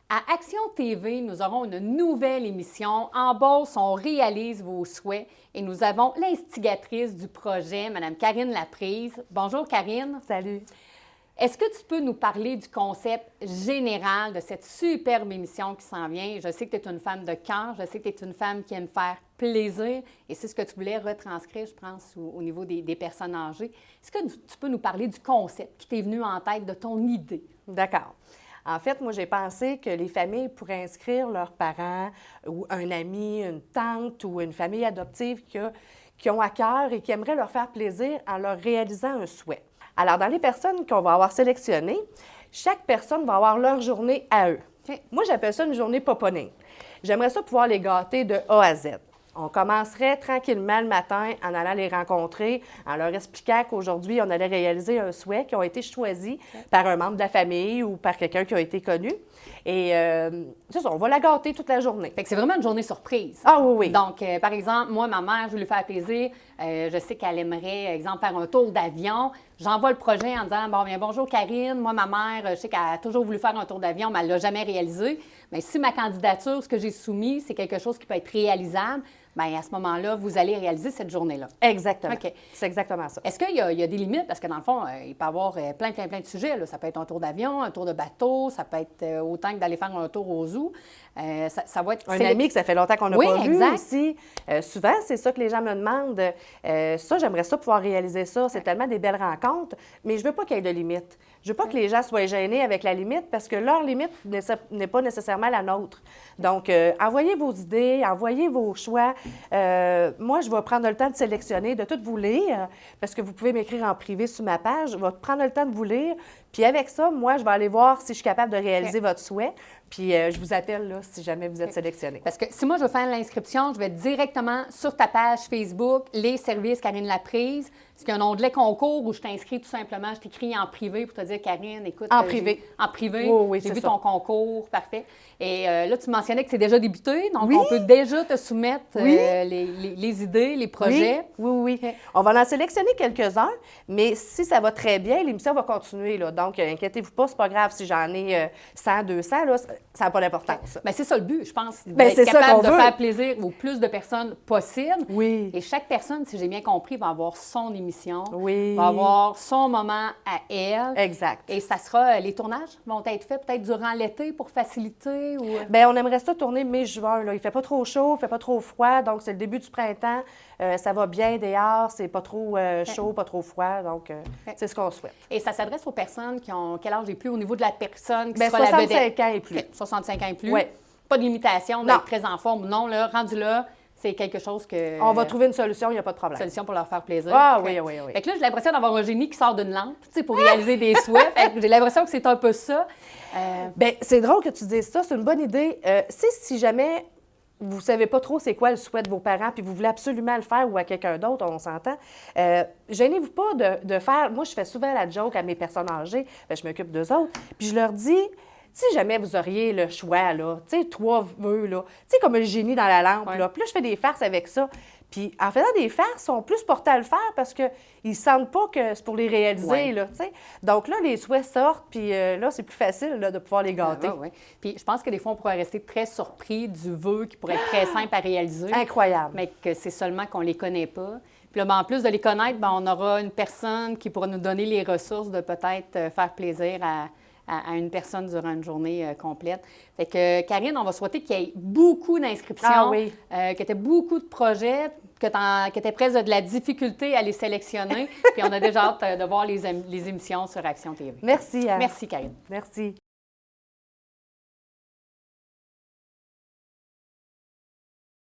À Action TV, nous aurons une nouvelle émission. En bourse, on réalise vos souhaits et nous avons l'instigatrice du projet, Mme Karine Laprise. Bonjour Karine. Salut. Est-ce que tu peux nous parler du concept général de cette superbe émission qui s'en vient? Je sais que tu es une femme de cœur, je sais que tu es une femme qui aime faire plaisir et c'est ce que tu voulais retranscrire, je pense, au niveau des personnes âgées. Est-ce que tu peux nous parler du concept qui t'est venu en tête, de ton idée? D'accord. En fait, moi, j'ai pensé que les familles pourraient inscrire leurs parents ou un ami, une tante ou une famille adoptive qui ont à cœur et qui aimeraient leur faire plaisir en leur réalisant un souhait. Alors, dans les personnes qu'on va avoir sélectionnées, chaque personne va avoir leur journée à eux. Okay. Moi, j'appelle ça une journée poponing. J'aimerais ça pouvoir les gâter de A à Z. On commencerait tranquillement le matin en allant les rencontrer, en leur expliquant qu'aujourd'hui, on allait réaliser un souhait qui a été choisi par un membre de la famille ou par quelqu'un qui a été connu. Et c'est ça, on va la gâter toute la journée. Fait que c'est vraiment une journée surprise. Ah oui, oui. Donc, par exemple, moi, ma mère, je veux lui faire plaisir. Je sais qu'elle aimerait, exemple, faire un tour d'avion. J'envoie le projet en disant, bon, bien, bonjour Karine, moi, ma mère, je sais qu'elle a toujours voulu faire un tour d'avion, mais elle ne l'a jamais réalisé. Mais si ma candidature, ce que j'ai soumis, c'est quelque chose qui peut être réalisable, bien, à ce moment-là, vous allez réaliser cette journée-là. Exactement. OK. C'est exactement ça. Est-ce qu'il y a des limites? Parce que dans le fond, il peut y avoir plein de sujets. Là. Ça peut être un tour d'avion, un tour de bateau, ça peut être autant que d'aller faire un tour au zoo. Ça va être... Un ami que ça fait longtemps qu'on n'a pas exact. vu aussi. Souvent, c'est ça que les gens me demandent. Ça, j'aimerais ça pouvoir réaliser ça. C'est tellement des belles rencontres, mais je veux pas qu'il y ait de limites. Je veux pas que les gens soient gênés avec la limite parce que leur limite n'est pas nécessairement la nôtre. Donc, envoyez vos idées, envoyez vos choix. Moi, je vais prendre le temps de sélectionner, de tout vous lire, parce que vous pouvez m'écrire en privé sur ma page. Je vais prendre le temps de vous lire. Puis avec ça, moi, je vais aller voir si je suis capable de réaliser votre souhait. Puis je vous appelle là, si jamais vous êtes sélectionné. Parce que si moi, je veux faire l'inscription, je vais directement sur ta page Facebook, les services Karine Laprise. Est-ce qu'il y a un onglet concours où je t'inscris tout simplement, je t'écris en privé pour te dire, Karine, écoute... En privé. En privé, oui, j'ai c'est vu ça. ton concours, parfait. Et là, tu mentionnais que c'est déjà débuté, donc Oui. on peut déjà te soumettre Oui. les idées, les projets. Oui. OK. On va en sélectionner quelques-uns, mais si ça va très bien, l'émission va continuer. Là. Donc, inquiétez-vous pas, c'est pas grave si j'en ai 100, 200, là, ça n'a pas d'importance. Bien, c'est ça le but, je pense, Bien, d'être c'est ça capable qu'on de veut. faire plaisir au plus de personnes possible. Oui. Et chaque personne, si j'ai bien compris, va avoir son émission, Oui. va avoir son moment à elle. Exact. Et ça sera, les tournages vont être faits peut-être durant l'été pour faciliter ou... Bien, on aimerait ça tourner mai-juin. Il ne fait pas trop chaud, il ne fait pas trop froid, donc c'est le début du printemps. Ça va bien dehors, c'est pas trop chaud, pas trop froid, donc c'est ce qu'on souhaite. Et ça s'adresse aux personnes qui ont quel âge et plus au niveau de la personne qui Bien, sera la vedette? 65 ans et plus. OK, 65 ans et plus. Oui. Pas de limitation d'être très en forme. Non, là, rendu là, c'est quelque chose que... On va trouver une solution, il n'y a pas de problème. Solution pour leur faire plaisir. Ah Fait- oui. Fait que là, j'ai l'impression d'avoir un génie qui sort d'une lampe, tu sais, pour réaliser des souhaits. Fait que j'ai l'impression que c'est un peu ça. Bien, c'est drôle que tu dises ça, c'est une bonne idée. Si jamais vous ne savez pas trop c'est quoi le souhait de vos parents, puis vous voulez absolument le faire ou à quelqu'un d'autre, on s'entend, gênez-vous pas de faire... Moi, je fais souvent la joke à mes personnes âgées, bien, je m'occupe d'eux autres, puis je leur dis... Si jamais vous auriez le choix, là, tu sais, 3 vœux, là, tu sais, comme un génie dans la lampe, Ouais. là. Puis là, je fais des farces avec ça. Puis en faisant des farces, ils sont plus portés à le faire parce qu'ils ne sentent pas que c'est pour les réaliser, Ouais. là, tu sais. Donc là, les souhaits sortent, puis là, c'est plus facile là, de pouvoir les gâter. Ouais. Puis je pense que des fois, on pourrait rester très surpris du vœu qui pourrait être très simple à réaliser. Incroyable. Mais que c'est seulement qu'on ne les connaît pas. Puis là, ben, en plus de les connaître, ben, on aura une personne qui pourra nous donner les ressources de peut-être faire plaisir à une personne durant une journée complète. Fait que, Karine, on va souhaiter qu'il y ait beaucoup d'inscriptions, Ah oui. que tu aies beaucoup de projets, que tu aies presque de la difficulté à les sélectionner. Puis on a déjà hâte de voir les émissions sur Action TV. Merci. Anne. Merci, Karine. Merci.